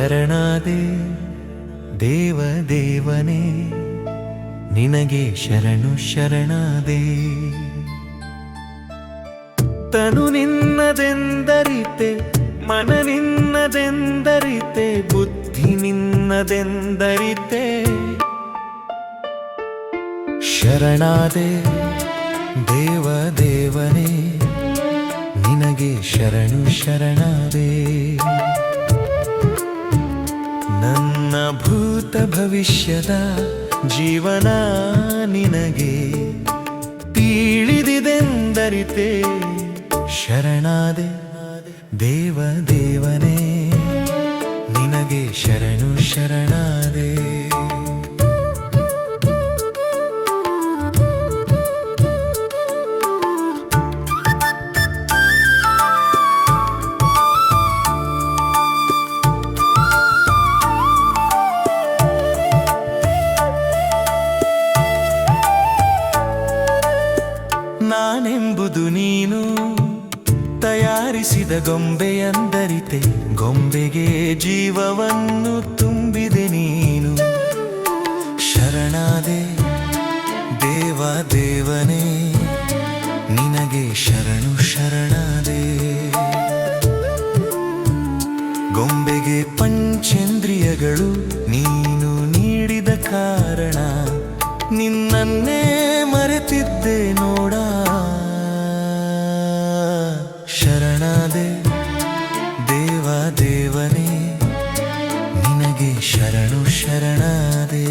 ಶರಣಾದೆ ದೇವ ದೇವನೇ ನಿನಗೆ ಶರಣು ಶರಣಾದೆ. ತನು ನಿನ್ನದೆಂದರಿತೆ, ಮನ ನಿನ್ನದೆಂದರಿತೆ, ಬುದ್ಧಿ ನಿನ್ನದೆಂದರಿತೆ. ಶರಣಾದೆ ದೇವ ದೇವನೇ ನಿನಗೆ ಶರಣು ಶರಣಾದೆ. ನನ್ನ ಭೂತ ಭವಿಷ್ಯದ ಜೀವನ ನಿನಗೆ ತಿಳಿದಿದೆಂದರಿತೆ. ಶರಣಾದೆ ದೇವ ದೇವನೇ ನಿನಗೆ ಶರಣು ಶರಣಾದೆ. ನಾನೆಂಬುದು ನೀನು ತಯಾರಿಸಿದ ಗೊಂಬೆಯಂದರಿತೆ. ಗೊಂಬೆಗೆ ಜೀವವನ್ನು ತುಂಬಿದೆ ನೀನು. ಶರಣಾದೆ ದೇವ ದೇವನೇ ನಿನಗೆ ಶರಣು ಶರಣಾದೆ. ಗೊಂಬೆಗೆ ಪಂಚೇಂದ್ರಿಯಗಳು ನೀನು ನೀಡಿದ ಕಾರಣ ನಿನ್ನನ್ನೇ ಮರೆತಿದ್ದೆ ನೋಡ. ಶರಣಾದೆ ದೇವ ದೇವನೇ ನಿನಗೆ ಶರಣು ಶರಣಾದೆ.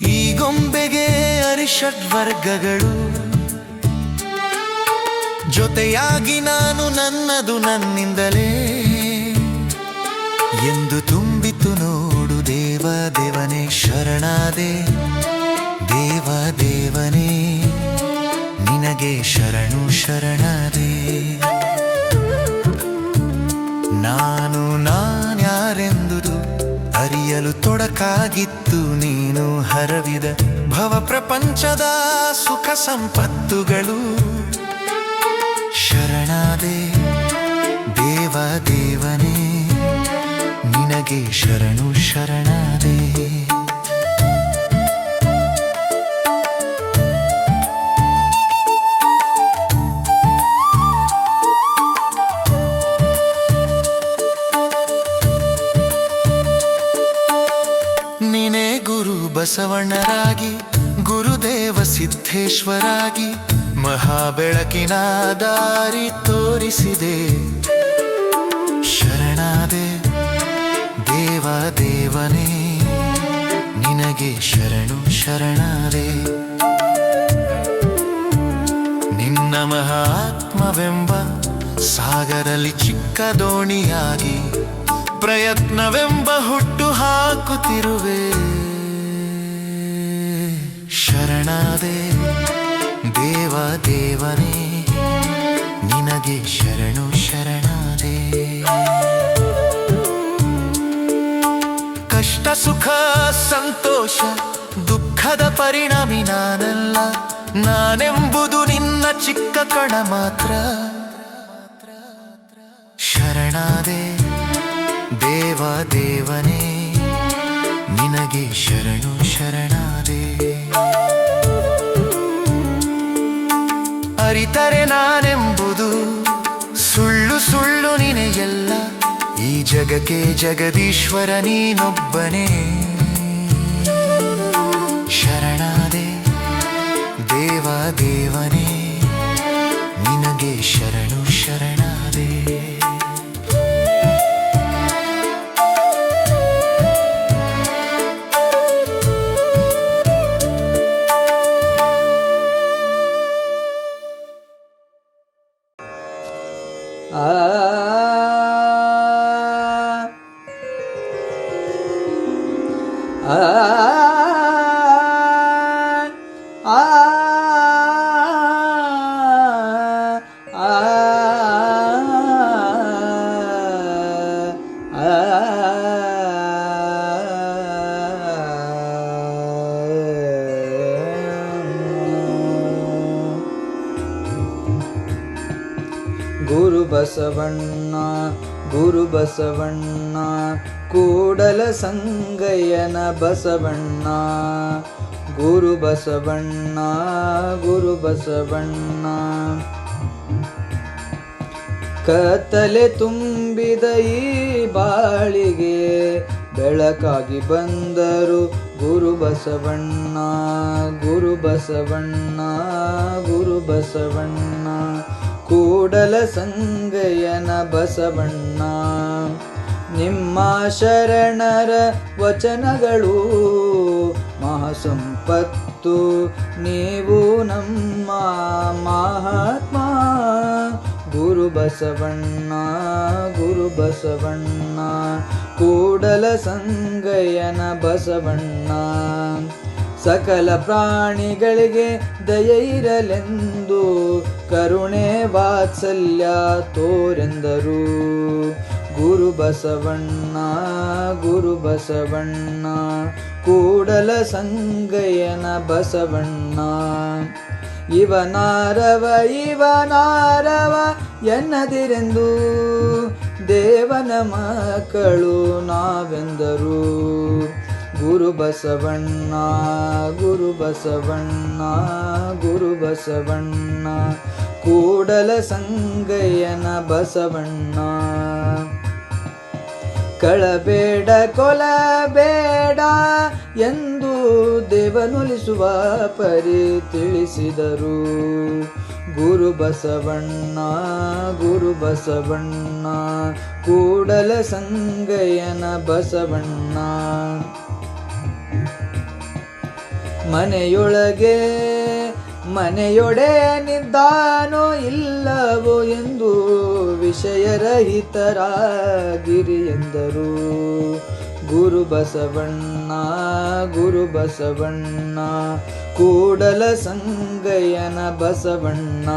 ಈ ಗೊಂಬೆಗೆ ಅರಿಷಡ್ವರ್ಗಗಳು, ಜೊತೆಯಾಗಿ ನಾನು ನನ್ನದು ನನ್ನಿಂದಲೇ ಎಂದು ತುಂಬಿತು ನೋಡು ದೇವ ದೇವನೇ. ಶರಣಾದೆ ದೇವ ದೇವನೇ ನಿನಗೆ ಶರಣು ಶರಣಾದೆ. ನಾನು ನಾನ್ಯಾರೆಂದುದು ಅರಿಯಲು ತೊಡಕಾಗಿತ್ತು ನೀನು ಹರವಿದ ಭವ ಪ್ರಪಂಚದ ಸುಖ ಸಂಪತ್ತುಗಳು. ಶರಣಾದೆ ದೇವ ದೇವನೇ ನಿನಗೆ ಶರಣು ಶರಣಾದೆ. ನೀನೇ ಗುರು ಬಸವಣ್ಣರಾಗಿ, ಗುರುದೇವ ಸಿದ್ಧೇಶ್ವರಾಗಿ ಮಹಾಬೆಳಕಿನ ದಾರಿ ತೋರಿಸಿದೆ. ಶರಣಾದೆ ದೇವ ದೇವನೇ ನಿನಗೆ ಶರಣು ಶರಣಾದೆ. ನಿನ್ನ ಮಹಾತ್ಮವೆಂಬ ಸಾಗರಲ್ಲಿ ಚಿಕ್ಕ ದೋಣಿಯಾಗಿ ಪ್ರಯತ್ನವೆಂಬ ಹುಟ್ಟು ಹಾಕುತ್ತಿರುವೆ. ಶರಣಾದೆ ದೇವ ದೇವನೇ ನಿನಗೆ ಶರಣು ಶರಣಾದೆ. ಕಷ್ಟ ಸುಖ ಸಂತೋಷ ದುಃಖದ ಪರಿಣಾಮಿ ನಾನಲ್ಲ, ನಾನೆಂಬುದು ನಿನ್ನ ಚಿಕ್ಕ ಕಣ ಮಾತ್ರ. ಶರಣಾದೆ ದೇವ ದೇವನೇ ನಿನಗೆ ಶರಣು ಶರಣಾದೆ. ಅರಿತರೆ ನಾನೆಂಬುದು ಸುಳ್ಳು ಸುಳ್ಳು ನೀನೆ ಎಲ್ಲ, ಈ ಜಗಕ್ಕೆ ಜಗದೀಶ್ವರ ನೀನೊಬ್ಬನೇ. ಶರಣಾದೆ ದೇವ ದೇವನೇ ನಿನಗೆ ಶರಣು ಶರಣಾದೆ. ಗುರು ಬಸವಣ್ಣ ಗುರು ಬಸವಣ್ಣ ಕೂಡಲ ಸಂಗಯ್ಯನ ಬಸವಣ್ಣ ಗುರು ಬಸವಣ್ಣ ಗುರು ಬಸವಣ್ಣ ಕತ್ತಲೆ ತುಂಬಿದ ಈ ಬಾಳಿಗೆ ಬೆಳಕಾಗಿ ಬಂದರು ಗುರು ಬಸವಣ್ಣ ಗುರು ಬಸವಣ್ಣ ಗುರು ಬಸವಣ್ಣ ಕೂಡಲ ಸಂಗಯ್ಯನ ಬಸವಣ್ಣ ನಿಮ್ಮ ಶರಣರ ವಚನಗಳು ಮಹಾಸಂಪತ್ತು ನೀವು ನಮ್ಮ ಮಹಾತ್ಮ ಗುರು ಬಸವಣ್ಣ ಗುರು ಬಸವಣ್ಣ ಕೂಡಲ ಸಂಗಯ್ಯನ ಬಸವಣ್ಣ ಸಕಲ ಪ್ರಾಣಿಗಳಿಗೆ ದಯೆ ಇರಲೆಂದು ಕರುಣೆ ವಾತ್ಸಲ್ಯ ತೋರೆಂದರು ಗುರು ಬಸವಣ್ಣ ಗುರು ಬಸವಣ್ಣ ಕೂಡಲ ಸಂಗಯ್ಯನ ಬಸವಣ್ಣ ಇವನಾರವ ಇವನಾರವ ಎನ್ನದಿರೆಂದು ದೇವನ ಮಕ್ಕಳು ನಾವೆಂದರು ಗುರು ಬಸವಣ್ಣ ಗುರು ಬಸವಣ್ಣ ಗುರು ಬಸವಣ್ಣ ಕೂಡಲ ಸಂಗಯ್ಯನ ಬಸವಣ್ಣ ಕಳಬೇಡ ಕೊಲಬೇಡ ಎಂದು ದೇವನೊಲಿಸುವ ಪರಿ ತಿಳಿಸಿದರು ಗುರು ಬಸವಣ್ಣ ಗುರು ಬಸವಣ್ಣ ಕೂಡಲ ಸಂಗಯ್ಯನ ಬಸವಣ್ಣ ಮನೆಯೊಳಗೆ ಮನೆಯೊಡೆಯನಿದ್ದಾನೋ ಇಲ್ಲವೋ ಎಂದು ವಿಷಯರಹಿತರಾಗಿರಿ ಎಂದರು ಗುರು ಬಸವಣ್ಣ ಗುರು ಬಸವಣ್ಣ ಕೂಡಲ ಸಂಗಯ್ಯನ ಬಸವಣ್ಣ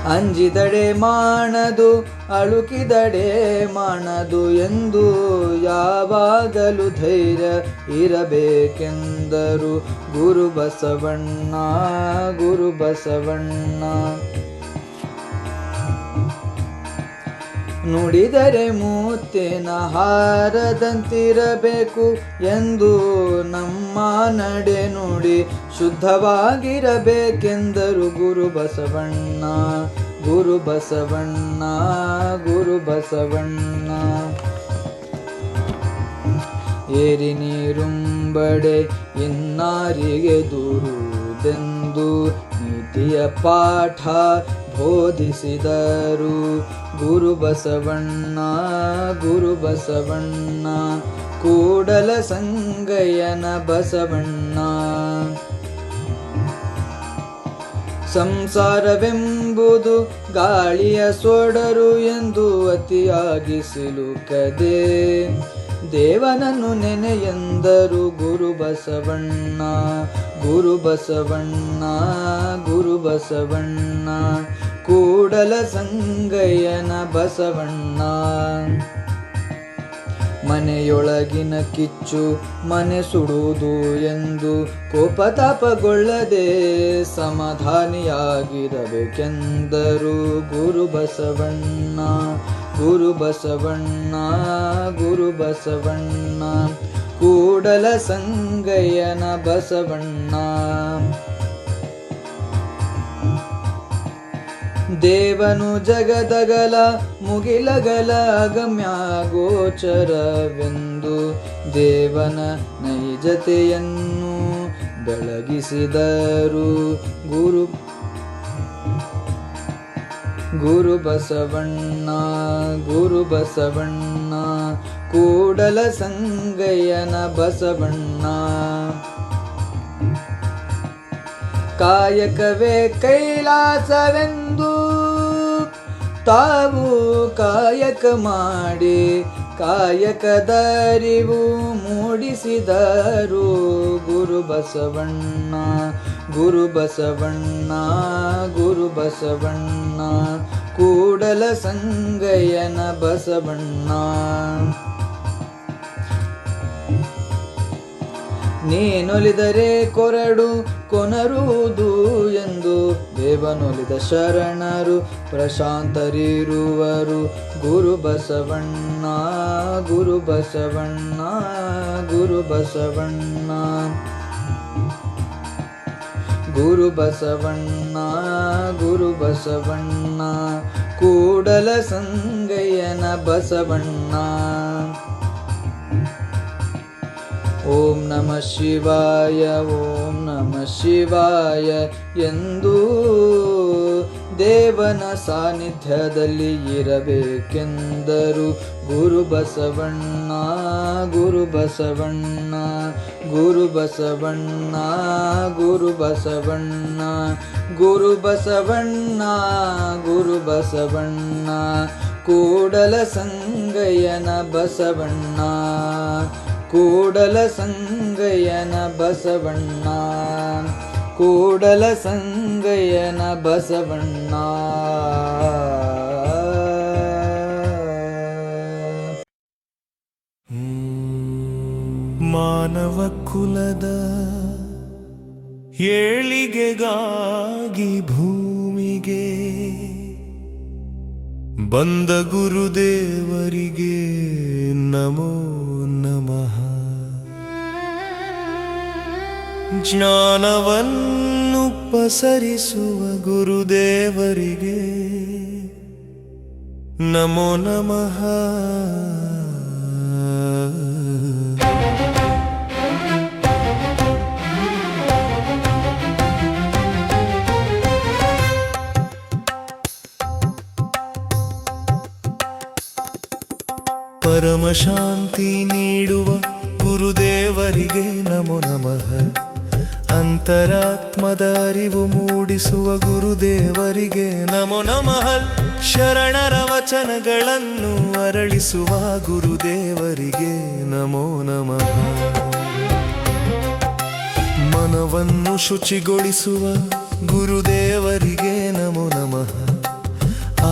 ಅಂಜಿದಡೆ ಮಾಡದು ಅಳುಕಿದಡೆ ಮಾಡದು ಎಂದು ಯಾವಾಗಲೂ ಧೈರ್ಯ ಇರಬೇಕೆಂದರು ಗುರು ಬಸವಣ್ಣ ಗುರು ಬಸವಣ್ಣ ನುಡಿದರೆ ಮುತ್ತಿನ ಹಾರದಂತಿರಬೇಕು ಎಂದು ನಮ್ಮ ನಡೆ ನುಡಿ ಶುದ್ಧವಾಗಿರಬೇಕೆಂದರು ಗುರು ಬಸವಣ್ಣ ಗುರು ಬಸವಣ್ಣ ಗುರು ಬಸವಣ್ಣ ಏರಿ ನೀರುಂಬಡೆ ಇನ್ನಾರಿಗೆ ದೂರುದೆಂದು ನೀತಿಯ ಪಾಠ ಬೋಧಿಸಿದರು ಗುರು ಬಸವಣ್ಣ ಗುರು ಬಸವಣ್ಣ ಕೂಡಲ ಸಂಗಯ್ಯನ ಬಸವಣ್ಣ ಸಂಸಾರವೆಂಬುದು ಗಾಳಿಯ ಸೊಡರು ಎಂದು ಅತಿಯಾಗಿ ಸಿಲುಕದೆ ದೇವನನ್ನು ನೆನೆಯೆಂದರು ಗುರು ಬಸವಣ್ಣ ಗುರು ಬಸವಣ್ಣ ಗುರು ಬಸವಣ್ಣ ಕೂಡಲ ಸಂಗಯ್ಯನ ಬಸವಣ್ಣ ಮನೆಯೊಳಗಿನ ಕಿಚ್ಚು ಮನೆ ಸುಡುವುದು ಎಂದು ಕೋಪತಾಪಗೊಳ್ಳದೆ ಸಮಾಧಾನಿಯಾಗಿರಬೇಕೆಂದರು ಗುರು ಬಸವಣ್ಣ ಗುರು ಬಸವಣ್ಣ ಗುರು ಬಸವಣ್ಣ ಕೂಡಲ ಸಂಗಯ್ಯನ ಬಸವಣ್ಣ ದೇವನು ಜಗದಗಲ ಮುಗಿಲಗಲ ಅಗಮ್ಯ ಗೋಚರವೆಂದು ದೇವನ ನೈಜತೆಯನ್ನು ಬೆಳಗಿಸಿದರು ಗುರು ಬಸವಣ್ಣ ಗುರು ಬಸವಣ್ಣ ಕೂಡಲ ಸಂಗಯ್ಯನ ಬಸವಣ್ಣ ಕಾಯಕವೇ ಕೈಲಾಸವೆಂದು ತಾವು ಕಾಯಕ ಮಾಡಿ ಕಾಯಕದರಿವು ಮೂಡಿಸಿದರು ಗುರು ಬಸವಣ್ಣ ಗುರು ಬಸವಣ್ಣ ಗುರು ಬಸವಣ್ಣ ಕೂಡಲ ಸಂಗಯ್ಯನ ಬಸವಣ್ಣ. ನೀನೊಲಿದರೆ ಕೊರಡು ಕೊನರುವುದು ಎಂದು ದೇವನೊಲಿದ ಶರಣರು ಪ್ರಶಾಂತರಿರುವರು. ಗುರು ಬಸವಣ್ಣ ಗುರು ಬಸವಣ್ಣ ಗುರು ಬಸವಣ್ಣ ಗುರು ಬಸವಣ್ಣ ಗುರು ಬಸವಣ್ಣ ಕೂಡಲ ಸಂಗಯ್ಯನ ಬಸವಣ್ಣ. ಓಂ ನಮಃ ಶಿವಾಯ ಓಂ ನಮಃ ಶಿವಾಯ ಎಂದು ದೇವನ ಸಾನ್ನಿಧ್ಯದಲ್ಲಿ ಇರಬೇಕೆಂದರು. ಗುರು ಬಸವಣ್ಣ ಗುರು ಬಸವಣ್ಣ ಗುರು ಬಸವಣ್ಣ ಗುರು ಬಸವಣ್ಣ ಗುರು ಬಸವಣ್ಣ ಗುರು ಬಸವಣ್ಣ ಕೂಡಲ ಸಂಗಯ್ಯನ ಬಸವಣ್ಣ ಕೂಡಲ ಸಂಗಯ್ಯನ ಬಸವಣ್ಣ ಕೂಡಲ ಸಂಗಯ್ಯನ ಬಸವಣ್ಣ. ಮಾನವ ಕುಲದ ಏಳಿಗೆಗಾಗಿ ಭೂಮಿಗೆ ಬಂದ ಗುರುದೇವರಿಗೆ ನಮೋ ನಮಃ. ಜ್ಞಾನವನ್ನು ಪಸರಿಸುವ ಗುರುದೇವರಿಗೆ ನಮೋ ನಮಃ. ಪರಮ ಶಾಂತಿ ನೀಡುವ ಗುರುದೇವರಿಗೆ ನಮೋ ನಮಃ. ಅಂತರಾತ್ಮದ ಅರಿವು ಮೂಡಿಸುವ ಗುರುದೇವರಿಗೆ ನಮೋ ನಮಃ. ಶರಣರ ವಚನಗಳನ್ನು ಅರಳಿಸುವ ಗುರುದೇವರಿಗೆ ನಮೋ ನಮಃ. ಮನವನ್ನು ಶುಚಿಗೊಳಿಸುವ ಗುರುದೇವರಿಗೆ ನಮೋ ನಮಃ.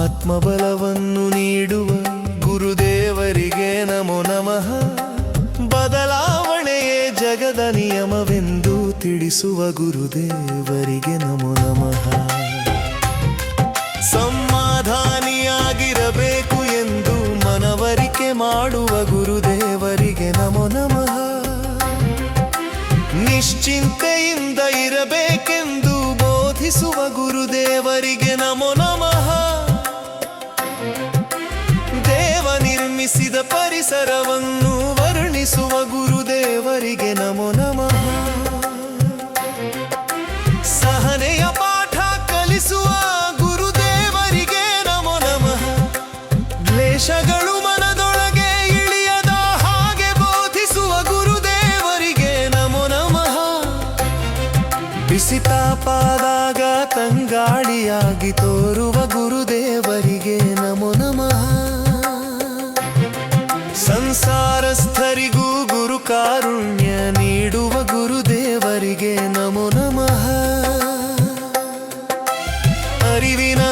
ಆತ್ಮಬಲವನ್ನು ನೀಡುವ ಗುರುದೇವರಿಗೆ ನಮೋ ನಮಃ. ಬದಲಾವಣೆಯೇ ಜಗದ ನಿಯಮವೆಂದು ತಿಳಿಸುವ ಗುರುದೇವರಿಗೆ ನಮೋ ನಮಃ. ಸಮಾಧಾನಿಯಾಗಿರಬೇಕು ಎಂದು ಮನವರಿಕೆ ಮಾಡುವ ಗುರುದೇವರಿಗೆ ನಮೋ ನಮಃ. ನಿಶ್ಚಿಂತೆಯಿಂದ ಇರಬೇಕೆಂದು ಬೋಧಿಸುವ ಗುರುದೇವರಿಗೆ ನಮೋ ನಮಃ. ದೇವ ನಿರ್ಮಿಸಿದ ಪರಿಸರವನ್ನು ವರ್ಣಿಸುವ ಗುರುದೇವರಿಗೆ ನಮೋ ನಮಃ. ಸಹನೆಯ ಪಾಠ ಕಲಿಸುವ ಗುರುದೇವರಿಗೆ ನಮೋ ನಮಃ. ಕ್ಲೇಶಗಳು ಮನದೊಳಗೆ ಇಳಿಯದ ಹಾಗೆ ಬೋಧಿಸುವ ಗುರುದೇವರಿಗೆ ನಮೋ ನಮಃ. ಬಿಸಿ ತಾಪಾದಾಗ ತಂಗಾಳಿಯಾಗಿ ತೋರುವ ಗುರುದೇವರಿಗೆ ನಮೋ ನಮಃ. ಸಂಸಾರಸ್ಥರಿಗೂ ಗುರು ಕಾರುಣ್ಯ ನೀಡುವ ಗುರುದೇವರಿಗೆ ನಮೋ ನಮಃ. ಅರಿವಿನ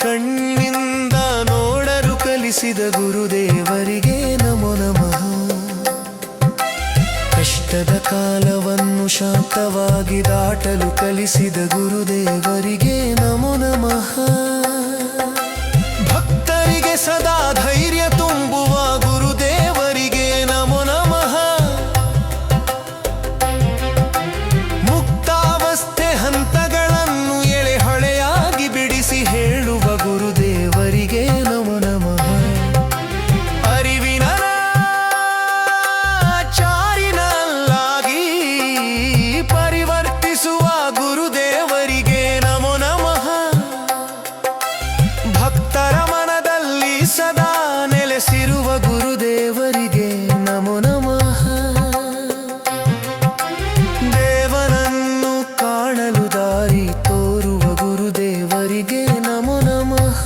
ಕಣ್ಣಿಂದ ನೋಡಲು ಕಲಿಸಿದ ಗುರುದೇವರಿಗೆ ನಮೋ ನಮಃ. ಕಷ್ಟದ ಕಾಲವನ್ನು ಶಾಂತವಾಗಿ ದಾಟಲು ಕಲಿಸಿದ ಗುರುದೇವರಿಗೆ ನಮೋ ನಮಃ. ಭಕ್ತರಿಗೆ ಸದಾ ಧೈರ್ಯ ತುಂಬುವ ಗುರುದೇವರಿಗೆ ನಮೋ ನಮಃ. ಮುಕ್ತಾವಸ್ಥೆ ಹಂತಗಳನ್ನು ಎಳೆಹೊಳೆಯಾಗಿ ಬಿಡಿಸಿ ಹೇಳುವ ಗುರುದೇವರಿಗೆ ನಮೋ ನಮಃ. ಅರಿವಿನ ಚಾರಿನಲ್ಲಾಗಿ ಪರಿವರ್ತಿಸುವ ಗುರುದೇವರಿಗೆ ನಮೋ ನಮಃ. ಭಕ್ತರ ಮನದಲ್ಲಿ ಸದಾ ನೆಲೆಸಿರುವ ಗುರುದೇವರಿಗೆ ನಮೋ ನಮಃ. ದೇವನನ್ನು ಕಾಣಲು ದಾರಿ ತೋರುವ ಗುರುದೇವರಿಗೆ ನಮೋ ನಮಃ.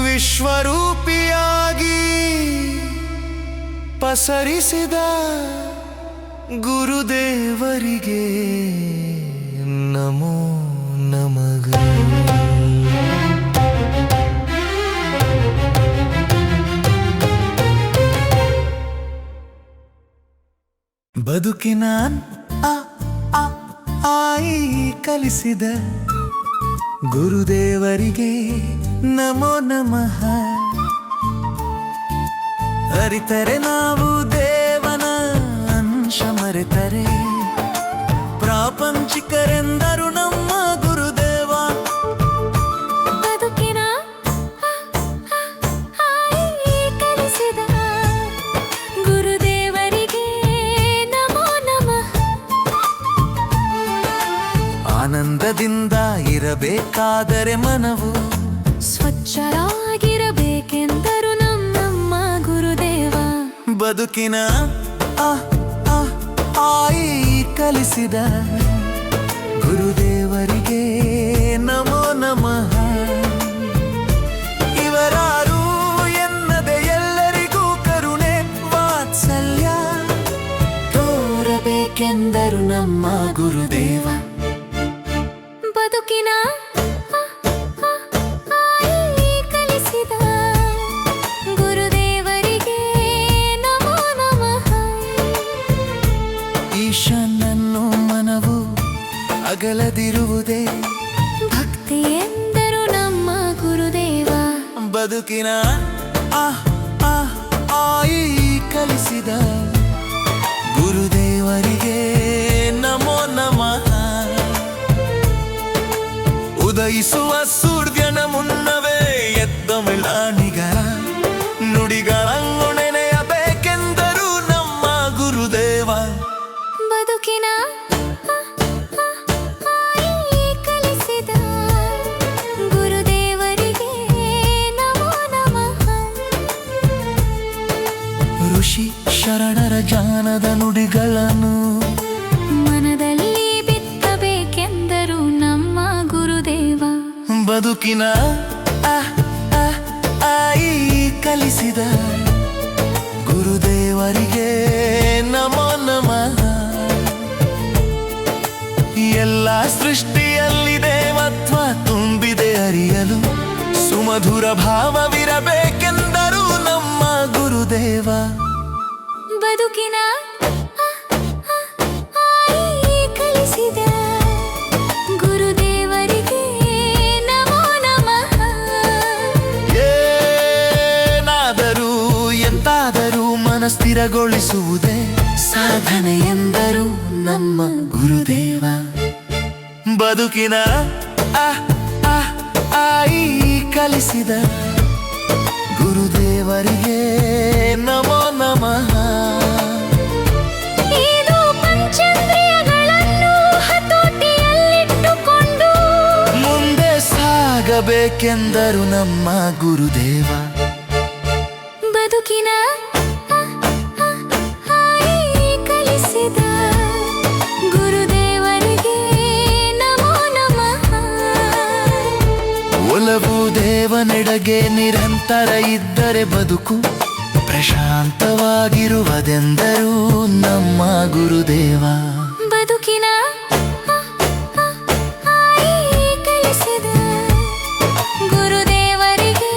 ವಿಶ್ವರೂಪಿಯಾಗಿ ಪಸರಿಸಿದ ಗುರುದೇವರಿಗೆ ನಮೋ ನಮಃ. ಬದುಕಿನ ಆ ಆ ಆಯಿ ಕಲಿಸಿದ ಗುರುದೇವರಿಗೆ ನಮೋ ನಮಃ. ಅರಿತರೆ ನಾವು ದೇವನ ಅಂಶ ಮರೆತರೆ ಪ್ರಾಪಂಚಿಕರೆಂದರು ನಮ್ಮ ಗುರುದೇವ. ಬದುಕಿನ ಕಲಿಸಿದ ಗುರುದೇವರಿಗೆ ನಮೋ ನಮಃ. ಆನಂದದಿಂದ ಇರಬೇಕಾದರೆ ಮನವು ಸ್ವಚ್ಛರಾಗಿರಬೇಕೆಂದರು ನಮ್ಮ ಗುರುದೇವ. ಬದುಕಿನ ಆ ಆ ಆಯಿ ಕಲಿಸಿದ ಗುರುದೇವರಿಗೆ ನಮೋ ನಮಃ. ಇವರಾರು ಎನ್ನದೆ ಎಲ್ಲರಿಗೂ ಕರುಣೆ ವಾತ್ಸಲ್ಯ ತೋರಬೇಕೆಂದರು ನಮ್ಮ ಗುರುದೇವ. ಬದುಕಿನ ಕಲಿಸಿದ ಗುರುದೇವರಿಗೆ ನಮೋ ನಮಃ. ಈಶನನ್ನು ಮನವು ಅಗಲದಿರುವುದೇ ಭಕ್ತಿ ಎಂದರು ನಮ್ಮ ಗುರುದೇವ. ಬದುಕಿನ ಆ ಆ ಆಯಿ ಕಲಿಸಿದ ಗುರುದೇವರಿಗೆ ನಮೋ ನಮಃ. ಉದಯಿಸುವ ಸೂರ್ಯನ ಮುನ್ನವೇ ಎದ್ದ ಮಿಲಾಣಿಗರ ನುಡಿಗಳನ್ನು ನೆನೆಯಬೇಕೆಂದರು ನಮ್ಮ ಗುರುದೇವ. ಬದುಕಿನ ಕಲಿಸಿದ ಗುರುದೇವರಿಗೆ ನಮೋ ನಮಃ. ಋಷಿ ಶರಣರ ಜಾನದ ನುಡಿಗಳನ್ನು ಮನದಲ್ಲಿ ಬಿತ್ತಬೇಕೆಂದರು ನಮ್ಮ ಗುರುದೇವ. ಬದುಕಿನ ಆ ಆ ಆಯಿ ಕಲಿಸಿದ ಗುರುದೇವರಿಗೆ ನಮೋ ನಮಃ. ಎಲ್ಲ ಸೃಷ್ಟಿಯಲ್ಲಿ ದೇವತ್ವ ತುಂಬಿದೆ ಅರಿಯಲು ಸುಮಧುರ ಭಾವವಿರಬೇಕೆಂದರು ನಮ್ಮ ಗುರುದೇವ. ಬದುಕಿನ ಕಲಿಸಿದ ಗುರುದೇವರಿಗೆ ನಮೋ ನಮಃ. ಏನಾದರೂ ಎಂತಾದರೂ ಮನಸ್ಥಿರಗೊಳಿಸುವುದೇ ಸಾಧನೆ ಎಂದರು ನಮ್ಮ ಗುರುದೇವ. ಬದುಕಿನ ಆ ಆ ಆಯಿ ಕಲಿಸಿದ ಗುರುದೇವರಿಗೆ ನಮೋ ನಮಃ. ಇದು ಪಂಚೇಂದ್ರಿಯಗಳನ್ನು ಹತೋಟಿಯಲ್ಲಿಟ್ಟುಕೊಂಡು ಮುಂದೆ ಸಾಗಬೇಕೆಂದರು ನಮ್ಮ ಗುರುದೇವ. ಬದುಕಿನ ಕಲಿಸಿದ ಗುರುದೇವರಿಗೆ ನಮೋ ನಮಃ. ಒಲವು ದೇವನೆಡೆಗೆ ನಿರಂತರ ಇದ್ದರೆ ಬದುಕು ಪ್ರಶಾಂತವಾಗಿರುವುದೆಂದರು ನಮ್ಮ ಗುರುದೇವ. ಬದುಕಿನ ಕಲಿಸಿದ ಗುರುದೇವರಿಗೆ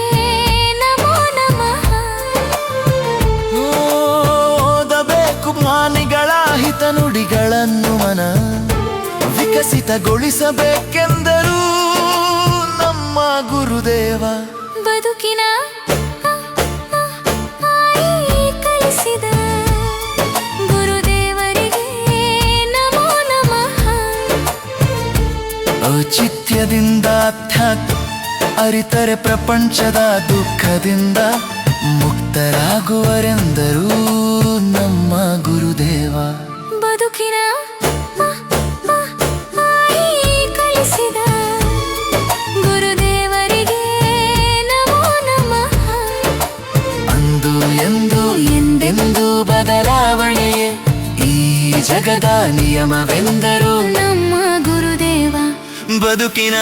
ನಮೋ ನಮಃ. ಓದಬೇಕು ಜ್ಞಾನಿಗಳ ಹಿತ ನುಡಿಗಳನ್ನು ಮನ ವಿಕಸಿತಗೊಳಿಸಬೇಕೆಂದರು ನಮ್ಮ ಗುರುದೇವ. ಬದುಕಿನ ಕಲಿಸಿದ ಗುರುದೇವರಿಗೆ ನಮೋ ನಮಃ. ಔಚಿತ್ಯದಿಂದ ಅಧ್ಯಾತ್ಮ ಅರಿತರೆ ಪ್ರಪಂಚದ ದುಃಖದಿಂದ ಮುಕ್ತರಾಗುವರೆಂದರು ನಮ್ಮ ಗುರುದೇವ. ಬದುಕಿನ ಕಲಿಸಿದ ಗುರುದೇವರಿಗೆ ನಮೋ ನಮಃ. ಅಂದು ಎಂದು ಎಂದೆಂದು ಬದಲಾವಣೆಯೇ ಈ ಜಗದ ನಿಯಮವೆಂದರು ನಮ್ಮ ಗುರುದೇವ. ಬದುಕಿನ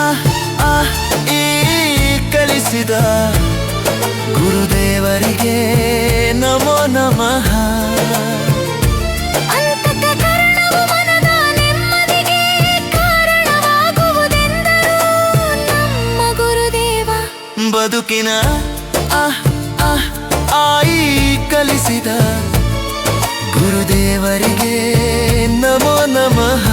ಆ ಆ ಈ ಕಲಿಸಿದ ಗುರುದೇವರಿಗೆ ನಮೋ ನಮಃ. ಬದುಕಿನ ಆಹ್ ಆಹ್ ಆಯಿ ಕಲಿಸಿದ ಗುರುದೇವರಿಗೆ ನಮೋ ನಮಃ.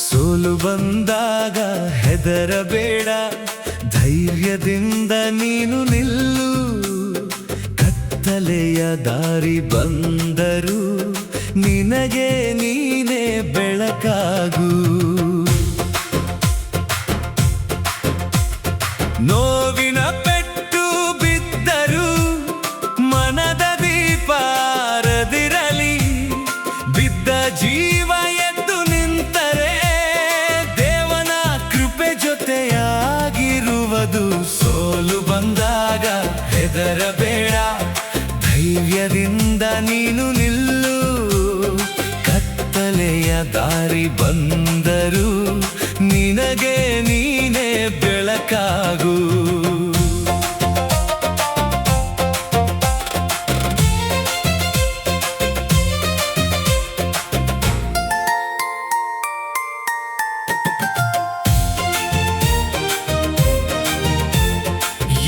ಸೋಲು ಬಂದಾಗ ಹೆದರಬೇಡ, ಧೈರ್ಯದಿಂದ ನೀನು ನಿಲ್ಲು. ಕತ್ತಲೆಯ ದಾರಿ ಬಂದರು ನಿನಗೆ ನೀನೇ ಬೆಳಕಾಗು. ನೋವಿನ ಪೆಟ್ಟು ಬಿದ್ದರು ಮನದ ದೀಪ ಆರದಿರಲಿ. ಬಿದ್ದ ಜೀವ ಎದ್ದು ನಿಂತರೆ ದೇವನ ಕೃಪೆ ಜೊತೆಯಾಗಿರುವುದು. ಸೋಲು ಬಂದಾಗ ಹೆದರಬೇಡ, ಧೈರ್ಯದಿಂದ ನೀನು ನಿಲ್ಲು. ಕತ್ತಲೆಯ ದಾರಿ ಬಂದರು ನಿನಗೆ ನೀನೇ ಬೆಳಕಾಗು.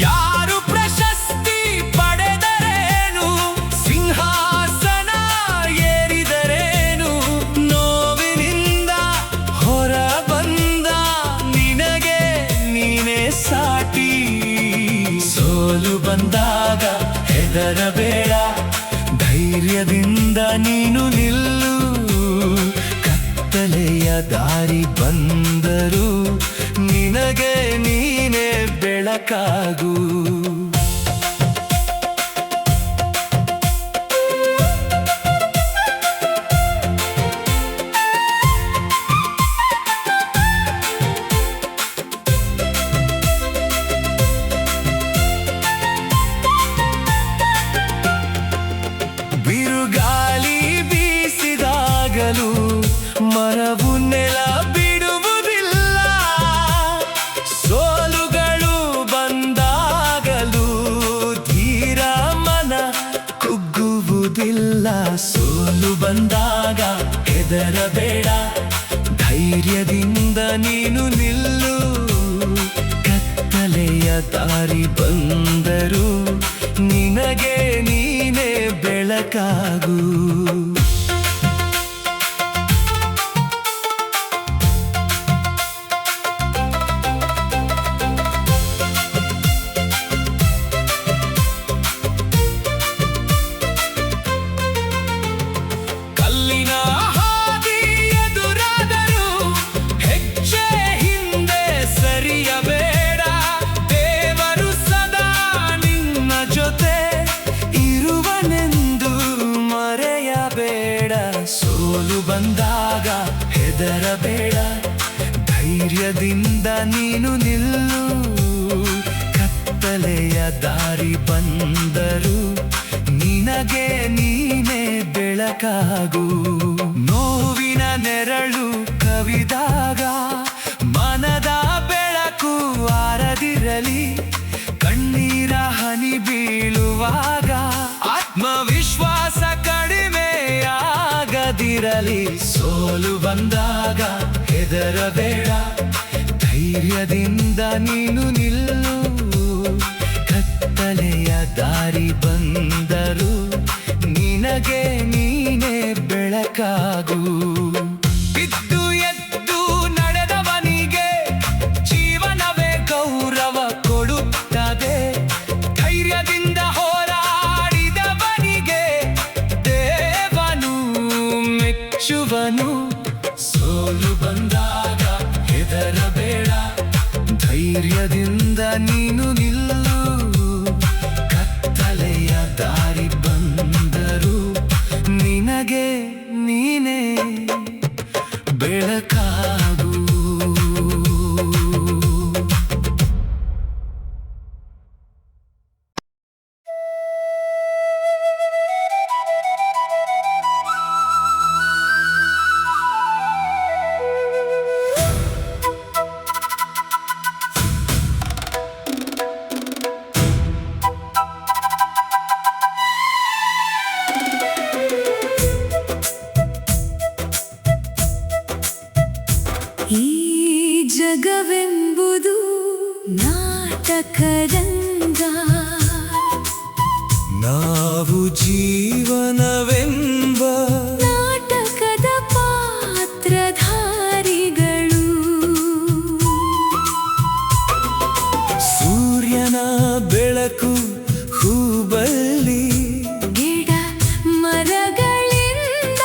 ಯಾರು ಪ್ರಶಸ್ತಿ ಪಡೆದರೇನು, ಸಿಂಹಾಸನ ಏರಿದರೇನು, ನೋವಿನಿಂದ ಹೊರ ಬಂದ ನಿನಗೆ ನೀನೇ ಸಾಟಿ. ಸೋಲು ಬಂದಾಗ ಹೆದರಬೇಡ, ಧೈರ್ಯದಿಂದ ನೀನು ನಿಲ್ಲು. ಕತ್ತಲೆಯ ದಾರಿ ಬಂದರು ನಿನಗೆ ನೀನೇ ಬೆಳಕಾಗು. ಬಿರುಗಾಳಿ ಬೀಸಿದಾಗಲೂ ಮರವು ನೆಲ ಬಿಡುವುದಿಲ್ಲ. ಸೋಲುಗಳು ಬಂದಾಗಲೂ ಧೀರ ಮನ ಕುಗ್ಗುವುದಿಲ್ಲ. ಸೋಲು ಬಂದಾಗ ಹೆದರಬೇಡ, ಧೈರ್ಯದಿಂದ ನೀನು ನಿಲ್ಲು. ಕತ್ತಲೆಯ ದಾರಿ ಬಂದರು ನಿನಗೆ ನೀನೇ ಬೆಳಕಾಗು. ಕಲ್ಲಿನ ಹಾದಿ ಎದುರಾದರೂ ಹೆಜ್ಜೆ ಹಿಂದೆ ಸರಿಯಬೇಡ. ದೇವರು ಸದಾ ನಿನ್ನ ಜೊತೆ ಇರುವನೆಂದು ಮರೆಯಬೇಡ. ಸೋಲು ಬಂದಾಗ ಹೆದರಬೇಡ, ಧೈರ್ಯದಿಂದ ನೀನು ನಿಲ್ಲು. ಕತ್ತಲೆಯ ದಾರಿ ಬಂದರು ನಿನಗೆ ನೀನೇ ಬೆಳಕಾಗು. ನೋವಿನ ನೆರಳು ಕವಿದಾಗ ಮನದ ಬೆಳಕು ಆರದಿರಲಿ. ಕಣ್ಣೀರ ಹನಿ ಬೀಳುವಾಗ ಆತ್ಮವಿಶ್ವಾಸ ಕಡಿಮೆಯಾಗದಿರಲಿ. ಸೋಲು ಬಂದಾಗ ಹೆದರಬೇಡ, ಧೈರ್ಯದಿಂದ ನೀನು ನಿಲ್ಲು. ಕತ್ತಲೆಯ ದಾರಿ ಬಂದರು ನಿನಗೆ ನೀನೇ ಬೆಳಕಾಗು. ಬಿದ್ದು ಎದ್ದು ನಡೆದವನಿಗೆ ಜೀವನವೇ ಗೌರವ ಕೊಡುತ್ತದೆ. ಧೈರ್ಯದಿಂದ ಹೋರಾಡಿದವನಿಗೆ ದೇವನು ಮೆಚ್ಚುವನು. ಸೋಲು ಬಂದಾಗ ಹೆದರಬೇಡ, ಧೈರ್ಯದಿಂದ ನೀನು ನಿಲ್ಲು. ಕತ್ತಲೆಯ ದಾರಿ ಬಂದರು ನಿನಗೆ ನೀನೇ ಬೆಳಕಾಗು. ಈ ಜಗವೆಂಬುದು ನಾಟಕರಂಗ, ನಾವು ಜೀವನವೆಂಬ ನಾಟಕದ ಪಾತ್ರಧಾರಿಗಳು. ಸೂರ್ಯನ ಬೆಳಕು ಹೂಬಳ್ಳಿ ಗಿಡ ಮರಗಳಿಂದ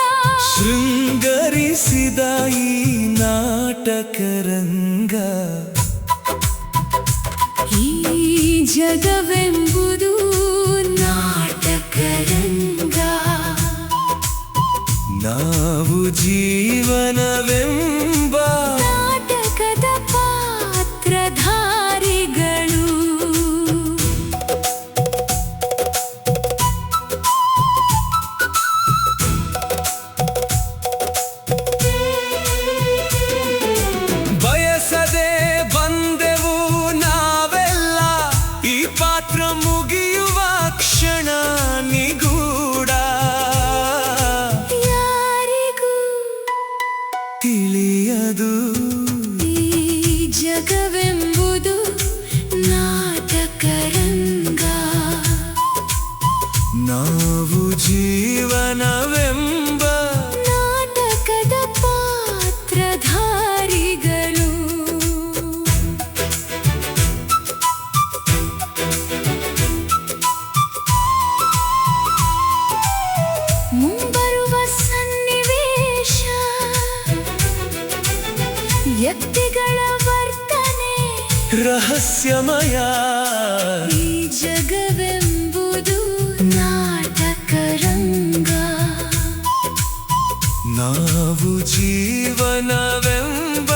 ಶೃಂಗರಿಸಿದ ಈ ನಾಟಕರಂಗ. ಈ ಜಗವೆಂಬುದು ನಾಟಕರಂಗ, ನಾವು ಜೀವನವೆಂಬ ನಾಟಕದ ಪಾತ್ರಧಾರಿಗಳು. ಬಯಸದೆ ಬಂದೆವು ನಾವೆಲ್ಲ, ಈ ಪಾತ್ರ ಮುಗಿಯುವ ಕ್ಷಣ ನಿಗೂಢ. ಯಾರಿಗೂ ತಿಳಿಯದು ಈ ಜಗವೆಂಬುದು ನಾಟಕರಂಗ, ನಾವು ಜೀವನವೆಂಬ ನಾಟಕದ ಪಾತ್ರಧಾರಿಗಳು. ಮುಂಬರುವ ಸನ್ನಿವೇಶ, ವ್ಯಕ್ತಿಗಳ ವರ್ತನೆ, ರಹಸ್ಯಮಯ. ಈ ಜಗವೆಂಬುದು ನಾಟಕರಂಗ, ನಾವು ಜೀವನವೆಂಬ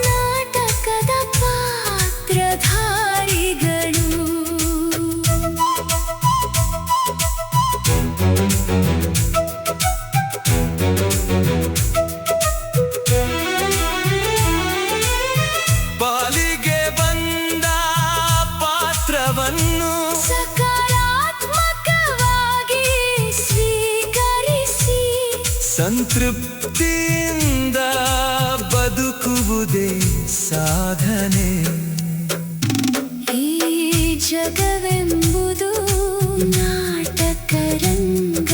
ನಾಟಕದ ಪಾತ್ರಧಾರಿಗಳು. ಪಾಲಿಗೆ ಬಂದ ಪಾತ್ರವನ್ನು ಸಕಾರಾತ್ಮಕವಾಗಿ ಸ್ವೀಕರಿಸಿ ಸಂತೃಪ್ತಿಯಿಂದ ಬದುಕುವುದೇ ಸಾಧನೆ. ಈ ಜಗವೆಂಬುದು ನಾಟಕರಂಗ,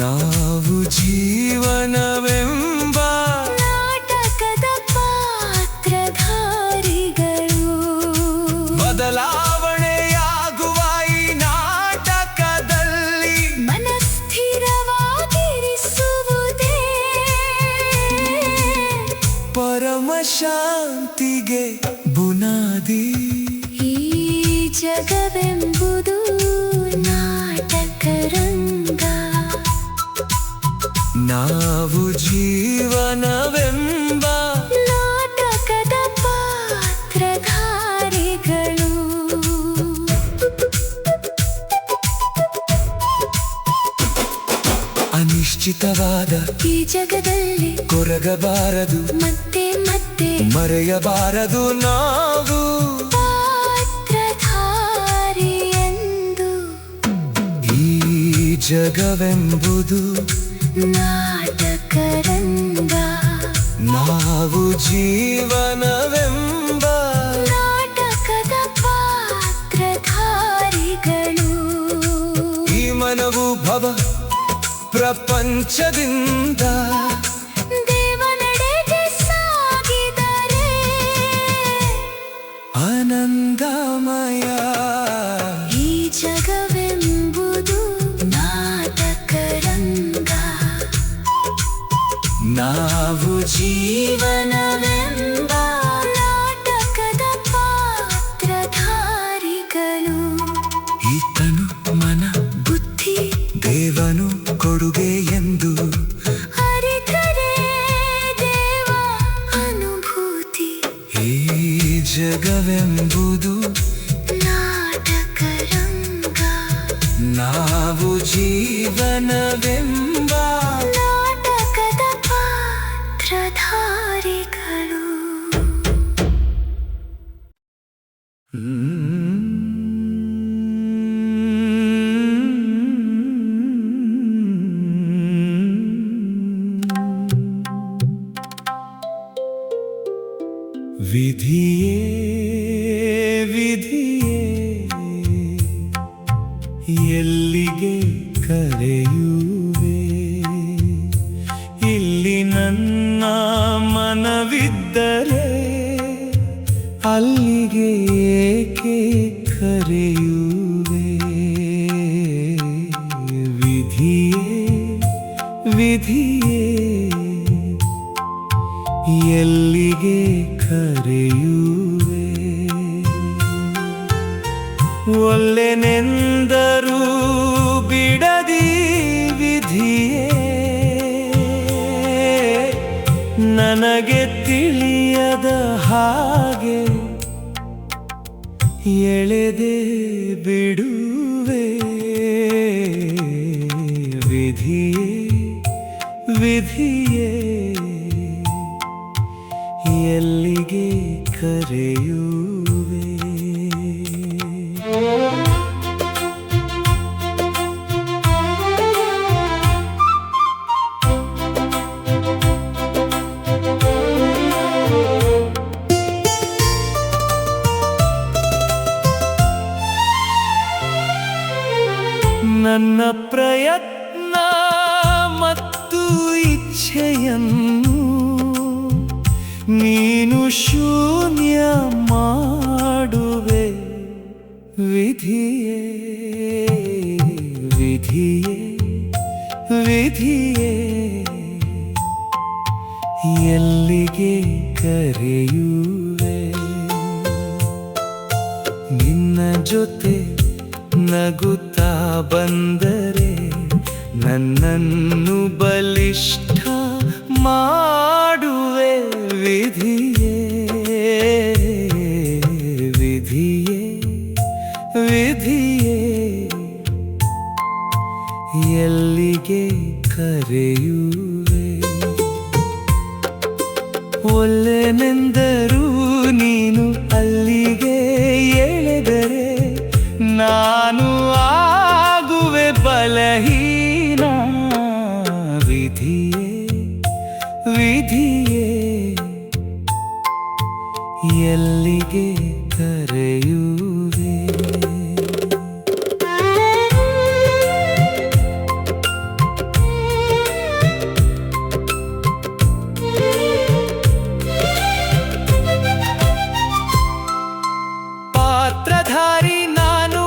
ನಾವು ಜೀವನವೆಂಬ ನಾಟಕದ ಪಾತ್ರಧಾರಿಗಳು. ಬದಲಾವಣೆಯಾಗುವ ಈ ನಾಟಕದಲ್ಲಿ ಮನಸ್ಥಿರವಾಗಿರಿಸುವುದೇ ಪರಮ ಶಾಂತಿಗೆ ಬುನಾದಿ. ಈ ಜಗವೆಂಬುದು ನಾಟಕರಂಗ, ನಾವು ಜೀವನವೆಂಬ ನಾಟಕದ ಪಾತ್ರಧಾರಿಗಳು. ಅನಿಶ್ಚಿತವಾದ ಈ ಜಗದಲ್ಲಿ ಕೊರಗಬಾರದು, ಮತ್ತೆ ಮತ್ತೆ ಮರೆಯಬಾರದು ನಾವು ಪಾತ್ರಧಾರಿ ಎಂದು. ಈ ಜಗವೆಂಬುದು ನಾಟಕರಂಗ, ನಾವು ಜೀವನವೆಂಬ ನಾಟಕದ ಪಾತ್ರಧಾರಿಗಳು. ಈ ಮನವು ಭವ ಪ್ರಪಂಚದಿಂದ ದೇವನಡೆಗೆ ಸಾಗಿದರೆ ಆನಂದಮಯ. ಈ ಜಗವೆಂಬುದು ನಾಟಕರಂಗ, ನಾವು ಜೀವನವೆಂಬ ನಾಟಕದ ಪಾತ್ರಧಾರಿಗಳು. ಈತನು ಮನ ಬುದ್ಧಿ ದೇವನು ಕೊಡುಗೆ ಎಂದು ಅರಿತರೆ ದೇವ ಅನುಭೂತಿ. ಈ ಜಗವೆಂಬುದು ನಾಟಕರಂಗ, ನಾವು ಜೀವನವೆಂಬ ನಾಟಕದ ಪಾತ್ರಧಾರಿಗಳು. ವಿಧಿಯೇ ವಿಧಿಯೇ ಎಲ್ಲಿಗೆ ಕರೆಯುವೆ ಇಲ್ಲಿ ನನ್ನ ಮನವಿದ್ದರೆ ಅಲ್ಲಿಗೆ ಏಕೆ ಕರೆಯುವೆ ವಿಧಿಯೇ ವಿಧಿಯೇ ಎಲ್ಲಿಗೆ ಕರೆಯುವೆ ಒಲ್ಲೆನೆಂದರೂ ಬಿಡದಿ ವಿಧಿಯೇ ನನಗೆ ತಿಳಿಯದ ಹಾಗೆ ಎಳೆದೆ ಬಿಡುವೆ ವಿಧಿಯೇ ವಿಧಿಯೇ ಎಲ್ಲಿಗೆ ಕರೆಯುವೆ ನನ್ನ ಪ್ರಯತ್ನ ಮತ್ತು ಇಚ್ಛೆಯನ್ನು ನೀನು ಶೂನ್ಯ ಮಾಡುವೆ ವಿಧಿಯೇ ವಿಧಿಯೇ ವಿಧಿಯೇ ಎಲ್ಲಿಗೆ ಕರೆಯುವೆ ನಿನ್ನ ಜೊತೆ ನಗುತ್ತಾ ಬಂದರೆ ನನ್ನನ್ನು ಬಲಿಷ್ಠ ಮಾಡುವೆ ವಿಧಿಯೇ ವಿಧಿಯೇ ವಿಧಿಯೇ ಎಲ್ಲಿಗೆ ಕರೆಯುವೆ ಒಲ್ಲೆನೆಂದರೂ ನೀನು ಅಲ್ಲಿಗೆ ಎಳೆದರೆ ನಾನು ಆಗುವೆ ಬಲಹೀನ ವಿಧಿಯೇ ವಿಧಿಯೇ ಎಲ್ಲಿಗೆ ಕರೆಯುವೆ ಪಾತ್ರಧಾರಿ ನಾನು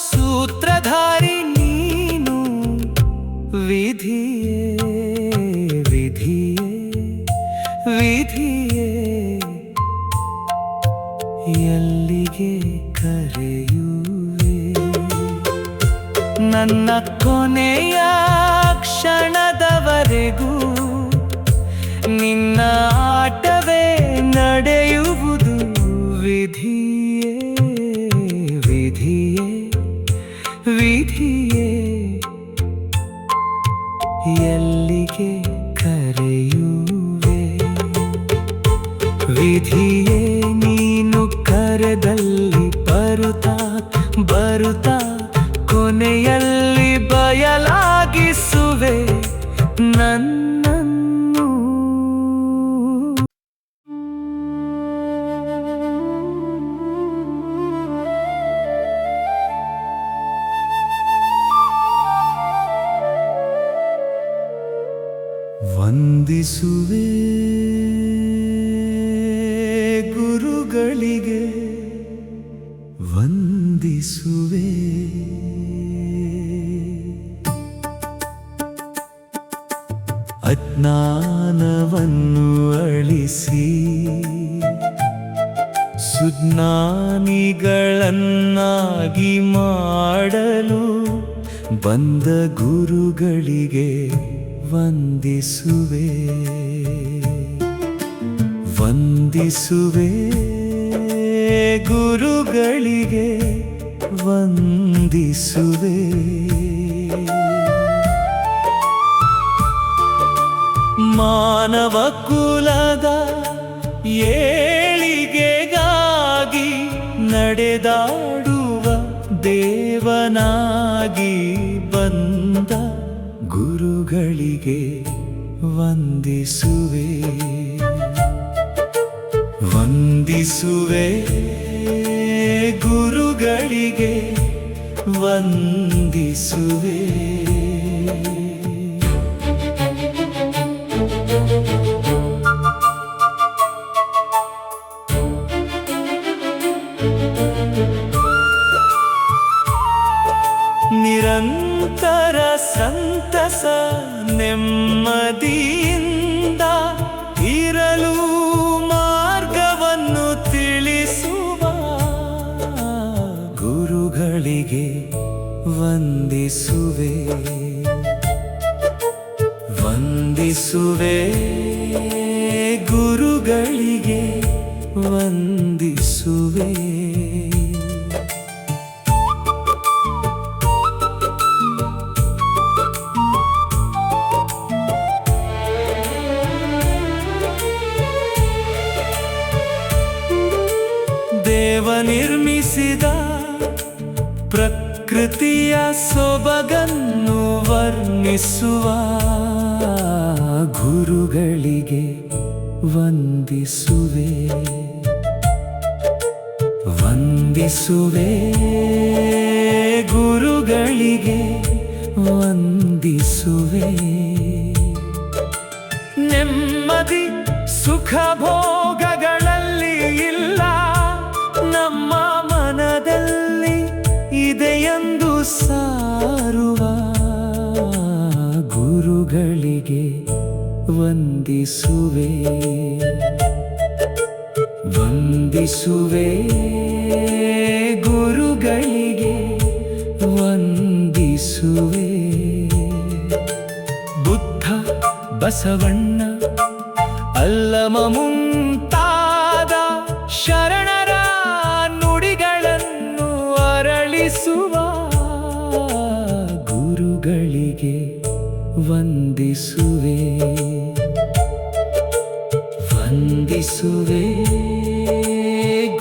ಸೂತ್ರಧಾರಿ ನೀನು ವಿಧಿಯೇ ವಿಧಿಯೇ ವಿಧಿಯೇ ಎಲ್ಲಿಗೆ ಕರೆಯುವೆ ನನ್ನ ಕೊನೆಯ ಕ್ಷಣದವರೆಗೂ ನಿನ್ನ ಆಟವೇ ನಡೆಯುವುದು ವಿಧಿಯೇ ವಿಧಿಯೇ ವಿಧಿಯೇ ಎಲ್ಲಿಗೆ ಕರೆಯುವೆ ವಿಧಿಯೇ ನೀನು ಕರೆದಲ್ಲಿ ಬರುತ್ತಾ ಬರುತ್ತಾ ಕೊನೆಯಲ್ಲಿ ಬಯಲಾಗಿಸುವೆ ನನ್ನನ್ನು ವಂದಿಸುವೆ ಗುರುಗಳಿಗೆ ವಂದಿಸುವೆ ಅಜ್ಞಾನವನ್ನು ಅಳಿಸಿ ಸುಜ್ಞಾನಿಗಳನ್ನಾಗಿ ಮಾಡಲು ಬಂದ ಗುರುಗಳಿಗೆ ವಂದಿಸುವೆ ವಂದಿಸುವೆ ಗುರುಗಳಿಗೆ ವಂದಿಸುವೆ ಮಾನವ ಕುಲದ ಏಳಿಗೆಗಾಗಿ ನಡೆದಾಡುವ ದೇವನಾಗಿ ಬಂದ ಗುರುಗಳಿಗೆ ವಂದಿಸುವೆ ವಂದಿಸುವೆ ಗುರುಗಳಿಗೆ ವಂದಿಸುವೆ. ನಿರಂತರ ಸಂತಸ ನೆಮ್ಮದಿಯಿಂದ ಇರಲು ಮಾರ್ಗವನ್ನು ತಿಳಿಸುವ ಗುರುಗಳಿಗೆ ವಂದಿಸುವೆ. ವಂದಿಸುವೆ ಗುರುಗಳಿಗೆ ವಂದಿಸುವೆ. ದೇವ ನಿರ್ಮಿಸಿದ ಪ್ರಕೃತಿಯ ಸೊಬಗನ್ನು ವರ್ಣಿಸುವ ಗುರುಗಳಿಗೆ ವಂದಿಸುವೆ. ವಂದಿಸುವೆ ಗುರುಗಳಿಗೆ ವಂದಿಸುವೆ. ನೆಮ್ಮದಿ ಸುಖ ಭೋಗಗಳಲ್ಲಿ ಇಲ್ಲ, ನಮ್ಮ ಮನದಲ್ಲಿ ಇದೆಯೆಂದು ಸಾರುವ ಗುರುಗಳಿಗೆ ವಂದಿಸುವೆ. ವಂದಿಸುವೆ ಗುರುಗಳಿಗೆ ವಂದಿಸುವೆ. ಬುದ್ಧ ಬಸವಣ್ಣ ಅಲ್ಲಮ ಮುಂತಾದ ಶರಣರ ನುಡಿಗಳನ್ನು ಅರಳಿಸುವ ಗುರುಗಳಿಗೆ ವಂದಿಸುವೆ. ವಂದಿಸುವೆ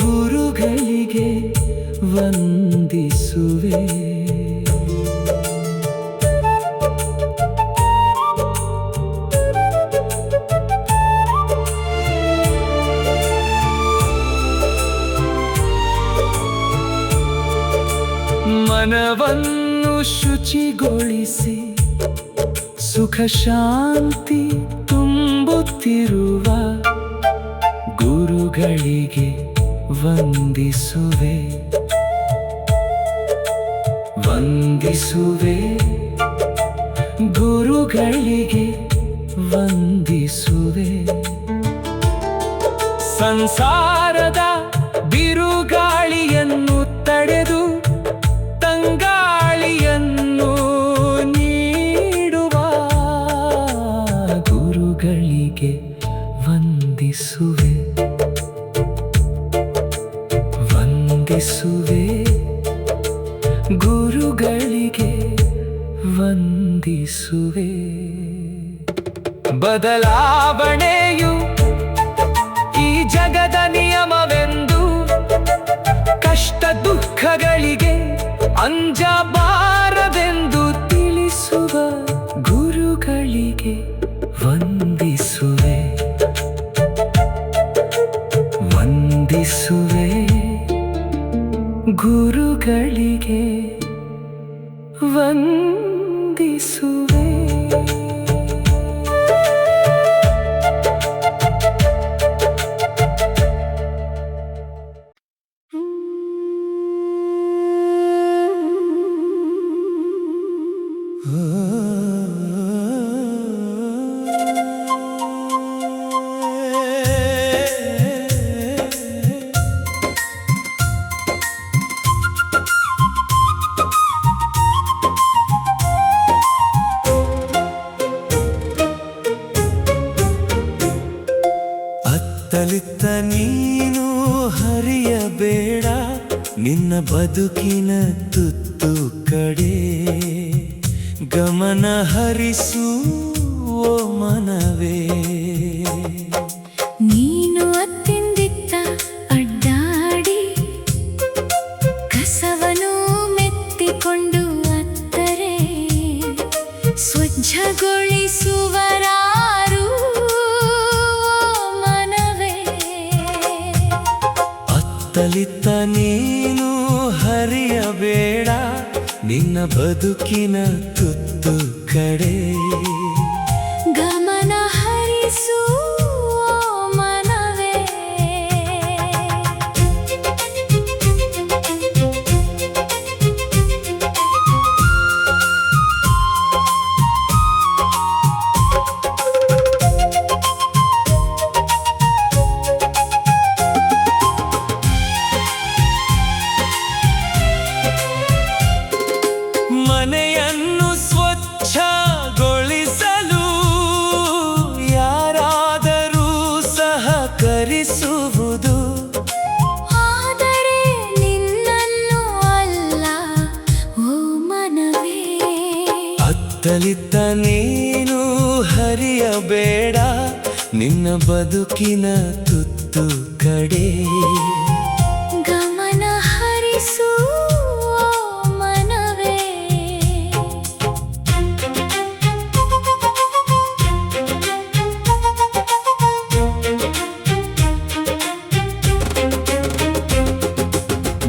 ಗುರುಗಳಿಗೆ ವಂದಿಸುವೆ. ಮನವನ್ನು ಶುಚಿಗೊಳಿಸಿ ಸುಖ ಶಾಂತಿ ತುಂಬುತ್ತಿರುವ ಗುರುಗಳಿಗೆ ವಂದಿಸುವೆ. ವಂದಿಸುವೆ ಗುರುಗಳಿಗೆ ವಂದಿಸುವೆ. ಸಂಸಾರದ ಬಿರುಗಾಳಿಯನ್ನು ತಡೆದು ತಂಗಾಳಿಯನ್ನು ನೀಡುವ ಗುರುಗಳಿಗೆ ವಂದಿಸುವೆ. ವಂದಿಸುವೆ ಗುರುಗಳಿಗೆ ವಂದಿಸುವೆ. ಬದಲಾವಣೆಯು ಈ ಜಗದ ನಿಯಮವೆಂದು ಕಷ್ಟ ದುಃಖಗಳಿಗೆ ಅಂಜಬಾರದೆಂದು ತಿಳಿಸುವ ಗುರುಗಳಿಗೆ ವಂದಿಸುವೆ. ವಂದಿಸುವೆ ಗುರುಗಳಿಗೆ ವಂದಿಸುವೆ. ಅತ್ತಲಿತ್ತ ನೀನು ಹರಿಯಬೇಡ, ನಿನ್ನ ಬದುಕಿನ ತುತ್ತು ಕಡೆ ಗಮನ ಹರಿಸು ಓ ಮನವೇ. ನೀನು ಅತ್ತಿಂದಿತ್ತ ಅಡ್ಡಾಡಿ ಕಸವನ್ನು ಮೆತ್ತಿಕೊಂಡು ಅತ್ತರೆ ಸ್ವಚ್ಛಗೊಳಿಸುವರಾರು ಮನವೇ. ಅತ್ತಲಿತ್ತ ನೀನು ಹರಿಯಬೇಡ ನಿನ್ನ ಬದುಕಿನ ತುತ್ತು ಕಡೆ ಗಮನ ಹರಿಸು ಮನವೇ. ಮನೆಯನ್ನು ಸ್ವಚ್ಛಗೊಳಿಸಲು ಯಾರಾದರೂ ಸಹಕರಿಸುವುದು, ಆದರೆ ನಿನ್ನನ್ನು ಅಲ್ಲ ಓ ಮನವೇ. ಅತ್ತಲಿತ್ತ ನೀನು ಹರಿಯಬೇಡ ನಿನ್ನ ಬದುಕಿನ ತುತ್ತು ಕಡೆ ಗಮನ ಹರಿಸು ಮನವೇ.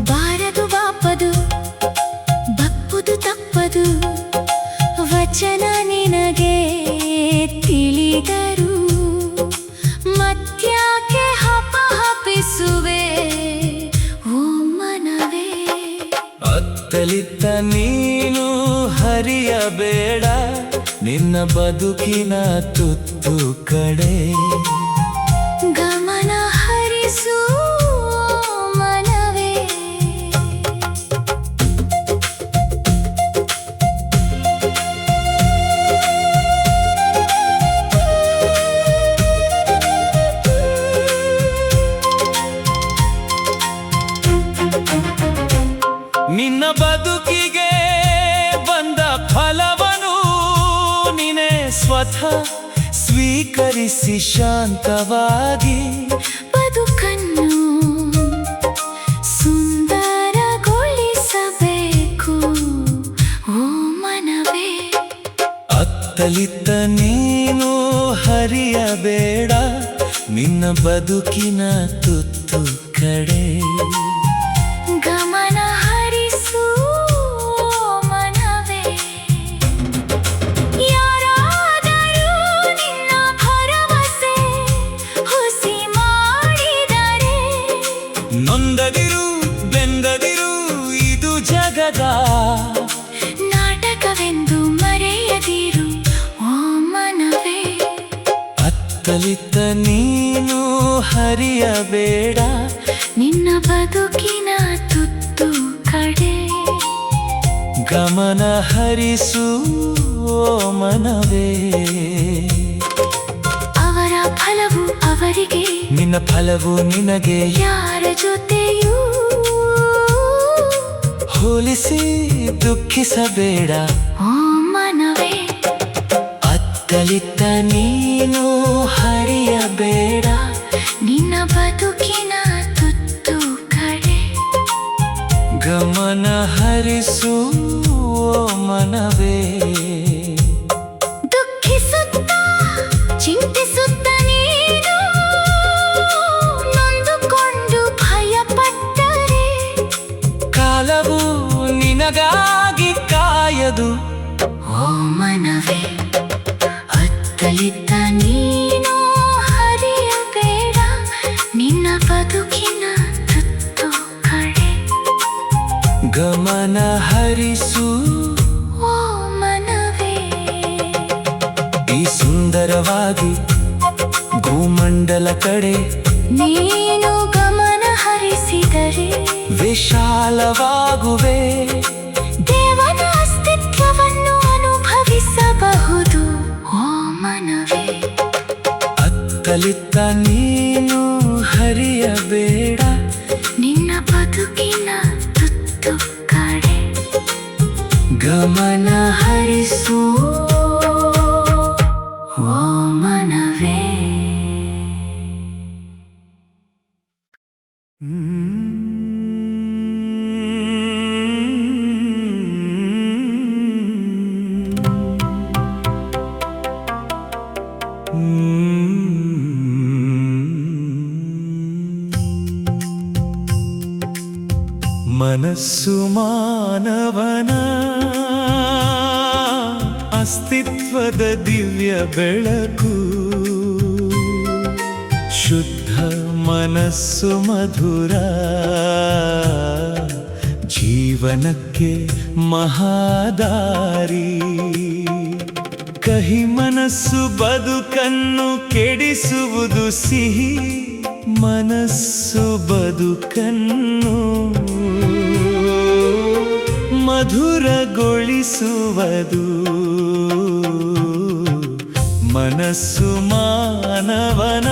ಬಾರದು ಬಾಪದು ಬಪ್ಪುದು ತಪ್ಪದು ವಚನ ನಿನಗೆ ತಿಳಿದರು ಮತ್ಯಾಕೆ ಹಪಹಪಿಸುವೆ ಓ ಮನವೇ. ಅತ್ತಲಿತ್ತ ನೀನು ಹರಿಯಬೇಡ ನಿನ್ನ ಬದುಕಿನ ತುತ್ತು ಕಡೆ ಗಮನ ಹರಿಸು ಮನವೇ. ನಿನ್ನ ಬದುಕಿಗೆ ಬಂದ ಫಲವನು ನೀನೆ ಸ್ವತಃ ಸ್ವೀಕರಿಸಿ ಶಾಂತವಾಗಿ ಬದುಕನ್ನು ಸುಂದರಗೊಳಿಸಬೇಕು ಓ ಮನವೇ. ಅತ್ತಲಿತ್ತ ನೀನು ಹರಿಯಬೇಡ ನಿನ್ನ ಬದುಕಿನ ತುತ್ತು ಕಡೆ ಗಮನ ಹರಿಸು ಮನವೇ. ಯಾರಾದರೂ ನಿನ್ನ ಭರವಸೆ ಹುಸಿ ಮಾಡಿದರೆ ನೊಂದದಿರು ಬೆಂದದಿರು ಇದು ಜಗದ ನಾಟಕವೆಂದು ಮರೆಯದಿರು ಓ ಮನವೇ. ಅತ್ತಲಿತ್ತ ನೀನು ಹರಿಯಬೇಡ ನಿನ್ನ ಬದುಕಿನ ತುತ್ತು ಕಡೆ ಗಮನ ಹರಿಸು ಓ ಮನವೇ. ಅವರ ಫಲವು ಅವರಿಗೆ ನಿನ್ನ ಫಲವು ನಿನಗೆ ಯಾರ ಜೊತೆಯೂ ಹೋಲಿಸಿ ದುಃಖಿಸಬೇಡ ಓ ಮನವೇ. ಅತ್ತಲಿತ್ತ ನೀನು ಹರಿಯಬೇಡ ನಿನ್ನ ಬದುಕಿನ ತುತ್ತು ಕಡೆ ಗಮನ ಹರಿಸು ಓ ಮನವೇ. ದುಃಖಿಸುತ್ತ ಚಿಂತಿಸುತ್ತ ನೀನು ನೊಂದುಕೊಂಡು ಭಯಪಟ್ಟರೆ ಕಾಲವು ನಿನಗಾಗಿ ಕಾಯದು ಓ ಮನವೇ. ಅತ್ತಲಿತ್ತ ನೀನು ಹರಿಯಬೇಡ ನಿನ್ನ ಬದುಕಿನ ತುತ್ತು ಕಡೆ ಗಮನ ಹರಿಸು ಓ ಮನವೇ. ಈ ಸುಂದರವಾಗಿ ಭೂಮಂಡಲ ಕಡೆ ನೀನು ಗಮನ ಹರಿಸಿದರೆ ವಿಶಾಲವಾಗುವೆ ದೇವನ ಅಸ್ತಿತ್ವವನ್ನು ಅನುಭವಿಸಬಹುದು ಓ ಮನವೇ. ಅತ್ತಲಿತ್ತ ನೀನು ಹರಿಯಬೇಡ ನಿನ್ನ ಬದುಕಿನ ತುತ್ತು ಕಡೆ ಗಮನ ಹರಿಸು ಓ ಮನವೇ. ಮನಸ್ಸು ಮಾನವನ ಅಸ್ತಿತ್ವದ ದಿವ್ಯ ಬೆಳಕು. ಶುದ್ಧ ಮನಸ್ಸು ಮಧುರ, ಜೀವನಕ್ಕೆ ಮಹಾದಾರಿ. ಕಹಿ ಮನಸ್ಸು ಬದುಕನ್ನು ಕೆಡಿಸುವುದು, ಸಿಹಿ ಮನಸ್ಸು ಬದುಕನ್ನು ಮಧುರಗೊಳಿಸುವುದು. ಮನಸ್ಸು ಮಾನವನ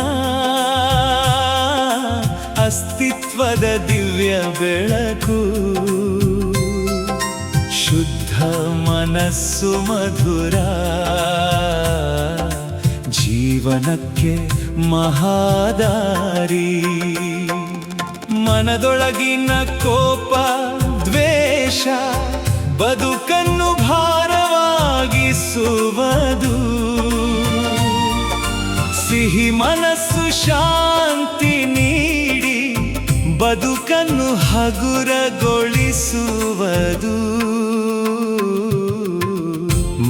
ಅಸ್ತಿತ್ವದ ದಿವ್ಯ ಬೆಳಕು. ಶುದ್ಧ ಮನಸ್ಸು ಮಧುರ, ಜೀವನಕ್ಕೆ ಮಹಾದಾರಿ. ಮನದೊಳಗಿನ ಕೋಪ ದ್ವೇಷ ಬದುಕನ್ನು ಭಾರವಾಗಿಸುವುದು. ಸಿಹಿ ಮನಸ್ಸು ಶಾಂತಿ ನೀಡಿ ಬದುಕನ್ನು ಹಗುರಗೊಳಿಸುವುದು.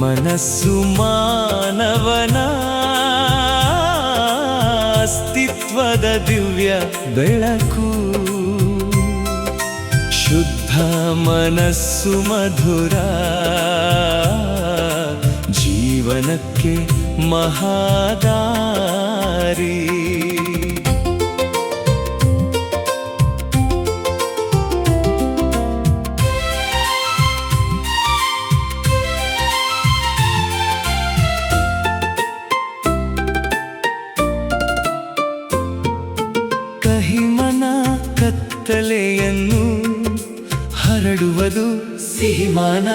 ಮನಸ್ಸು ಮಾನವನ ಅಸ್ತಿತ್ವದ ದಿವ್ಯ ಬೆಳಕು. ಶುದ್ಧ ಮನಸ್ಸು ಮಧುರ, ಜೀವನಕ್ಕೆ ಮಹಾದಾರಿ. ಕಹಿಮನ ಕತ್ತಲೆಯನ್ನು ಹರಡುವುದು, ಸಿಹಿಮನ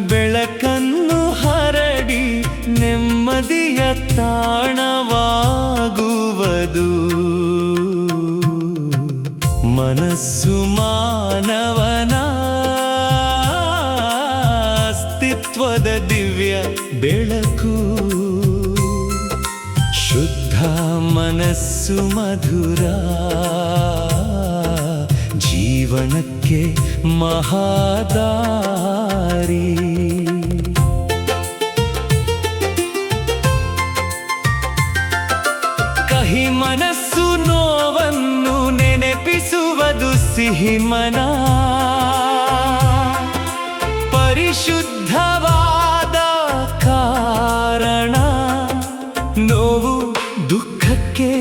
ಬೆಳಕನ್ನು ಹರಡಿ ನೆಮ್ಮದಿಯ ತಾಣವಾಗುವುದು. ಮನಸ್ಸು ಮಾನವನ ಅಸ್ತಿತ್ವದ ದಿವ್ಯ ಬೆಳಕು. ಶುದ್ಧ ಮನಸ್ಸು ಮಧುರ, ಜೀವನಕ್ಕೆ ಮಹಾದಾರಿ. ಕಹಿ ಮನಸ್ಸು ನೋವನ್ನು ನೆನಪಿಸುವುದು, ಸಿಹಿ ಮನ ಪರಿಶುದ್ಧವಾದ ಕಾರಣ. ನೋವು ದುಃಖಕ್ಕೆ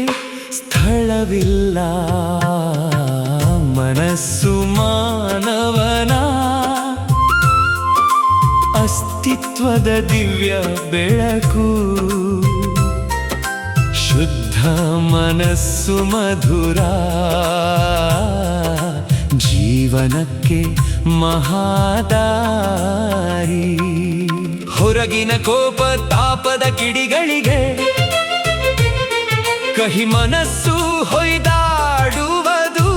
ಸ್ಥಳವಿಲ್ಲ. ಮನಸ್ಸು ಮಾನವನ ಅಸ್ತಿತ್ವದ ದಿವ್ಯ ಬೆಳಕು. ಶುದ್ಧ ಮನಸ್ಸು ಮಧುರ, ಜೀವನಕ್ಕೆ ಮಹಾದಾರಿ. ಹೊರಗಿನ ಕೋಪ ತಾಪದ ಕಿಡಿಗಳಿಗೆ ಕಹಿ ಮನಸ್ಸು ಹೊಯ್ದಾಡುವುದು.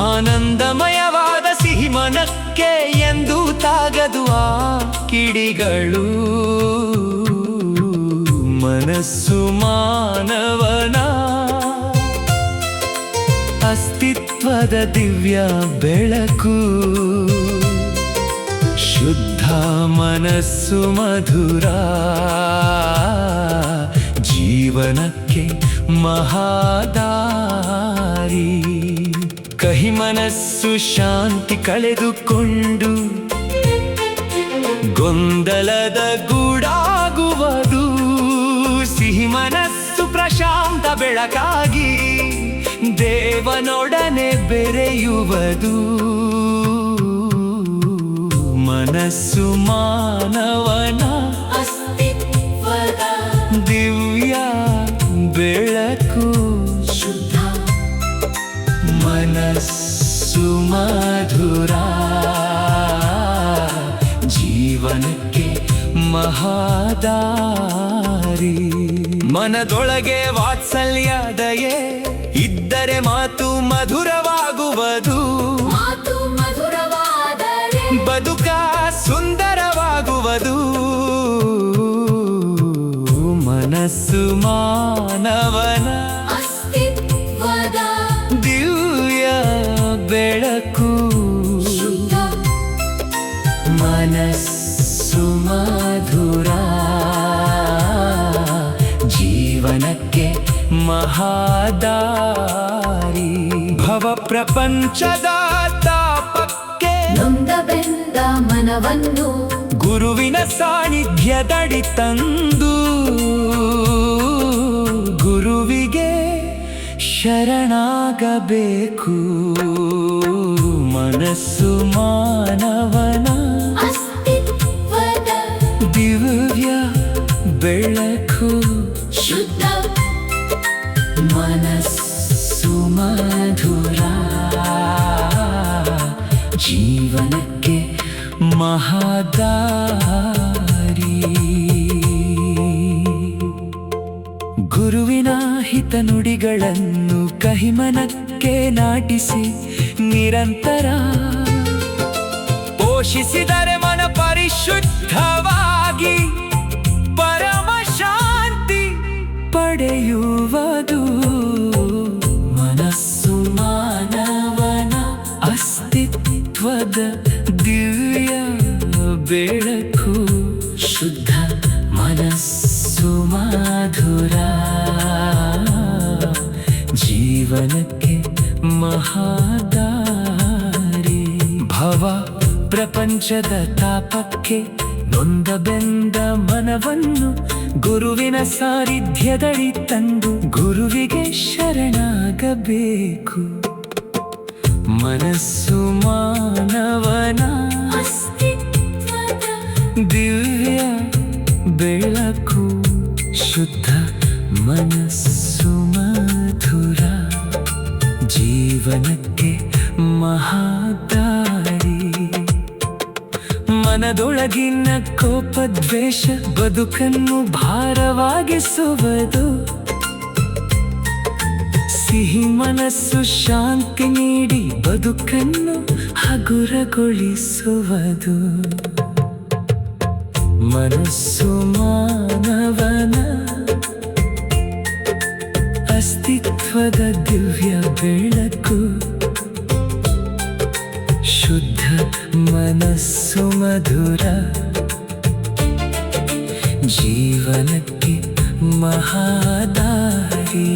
ಆನಂದಮಯವಾದ ಸಿಹಿ ಮನಕ್ಕೆ ಎಂದು ತಾಗದು ಆ ಕಿಡಿಗಳು. ಮನಸ್ಸು ಮಾನವನ ಅಸ್ತಿತ್ವದ ದಿವ್ಯ ಬೆಳಕು. ಶುದ್ಧ ಮನಸ್ಸು ಮಧುರ, ಜೀವನಕ್ಕೆ ಮಹಾದಾರಿ. ಕಹಿ ಮನಸ್ಸು ಶಾಂತಿ ಕಳೆದುಕೊಂಡು ಗೊಂದಲದ ಗೂಡಾಗುವುದು. ಸಿಹಿ ಮನಸ್ಸು ಪ್ರಶಾಂತ ಬೆಳಕಾಗಿ ದೇವನೊಡನೆ ಬೆರೆಯುವುದು. ಮನಸ್ಸು ಮಾನವನ ಅಸ್ತಿತ್ವದ ದಿವ್ಯ ಬೆಳಕು. ಶುದ್ಧ ಮನಸ್ಸು ಮಧುರ, ಜೀವನಕ್ಕೆ ಮಹಾದಾರಿ. ಮನದೊಳಗೆ ವಾತ್ಸಲ್ಯ ದಯೆ ಇದ್ದರೆ ಮಾತು ಮಧುರವಾಗುವುದು. ಮಾತು ಮಧುರವಾದರೆ ಬದುಕ ಸುಂದರವಾಗುವುದು. ಮನಸ್ಸು ಮಾನವನ ಅಸ್ತಿತ್ವದ ದಿವ್ಯ ಬೆಳಕು. ಮಹಾದಾರಿ ಭವ ಪ್ರಪಂಚದ ತಾಪಕ್ಕೆ ನೊಂದ ಬೆಂದ ಮನವನ್ನು ಗುರುವಿನ ಸಾನ್ನಿಧ್ಯದಡಿ ತಂದು ಗುರುವಿಗೆ ಶರಣಾಗಬೇಕು ಮನಸ್ಸು ಮಾನವನ ಅಸ್ತಿತ್ವದ ದಿವ್ಯ ಬೆಳಕು ಶುದ್ಧ ಮನಸ್ಸು ಮಧುರ ಜೀವನಕ್ಕೆ ಮಹದಾರಿ ಗುರುವಿನ ಹಿತನುಡಿಗಳನ್ನು ಕಹಿಮನಕ್ಕೆ ನಾಟಿಸಿ ನಿರಂತರ ಪೋಷಿಸಿದರೆ ಮನ ಪರಿಶುದ್ಧವಾಗಿ ಪರಮ ಶಾಂತಿ ಪಡೆಯುವುದು ಮನಸ್ಸು ಮಾನವನ ಅಸ್ತಿತ್ವದ ದಿವ್ಯ ಬೆಳಕು ಶುದ್ಧ ಮನಸ್ಸು ಮಧುರ ಜೀವನಕ್ಕೆ ಮಹದಾರಿ ಭವ ಪ್ರಪಂಚದ ತಾಪಕ್ಕೆ ನೊಂದ ಬೆಂದ ಮನವನ್ನು ಗುರುವಿನ ಸಾನ್ನಿಧ್ಯದಡಿ ತಂದು ಗುರುವಿಗೆ ಶರಣಾಗಬೇಕು ಮನಸ್ಸು ಮಾನವನ ಅಸ್ತಿತ್ವದ ದಿವ್ಯ ಬೆಳಕು ಶುದ್ಧ ಮನಸ್ಸು ಮಧುರ ಜೀವನಕ್ಕೆ ಮಹದಾರಿ ಮನದೊಳಗಿನ ಕೋಪ ದ್ವೇಷ ಬದುಕನ್ನು ಭಾರವಾಗಿಸುವುದು ಸಿಹಿ ಮನಸ್ಸು ಶಾಂತಿ ನೀಡಿ ಬದುಕನ್ನು ಹಗುರಗೊಳಿಸುವುದು ಮನಸ್ಸು ಮಾನವನ ಅಸ್ತಿತ್ವದ ದಿವ್ಯ ಬೆಳಕು ಶುದ್ಧ ಮನಸ್ಸು ಮಧುರ ಜೀವನಕ್ಕೆ ಮಹದಾರಿ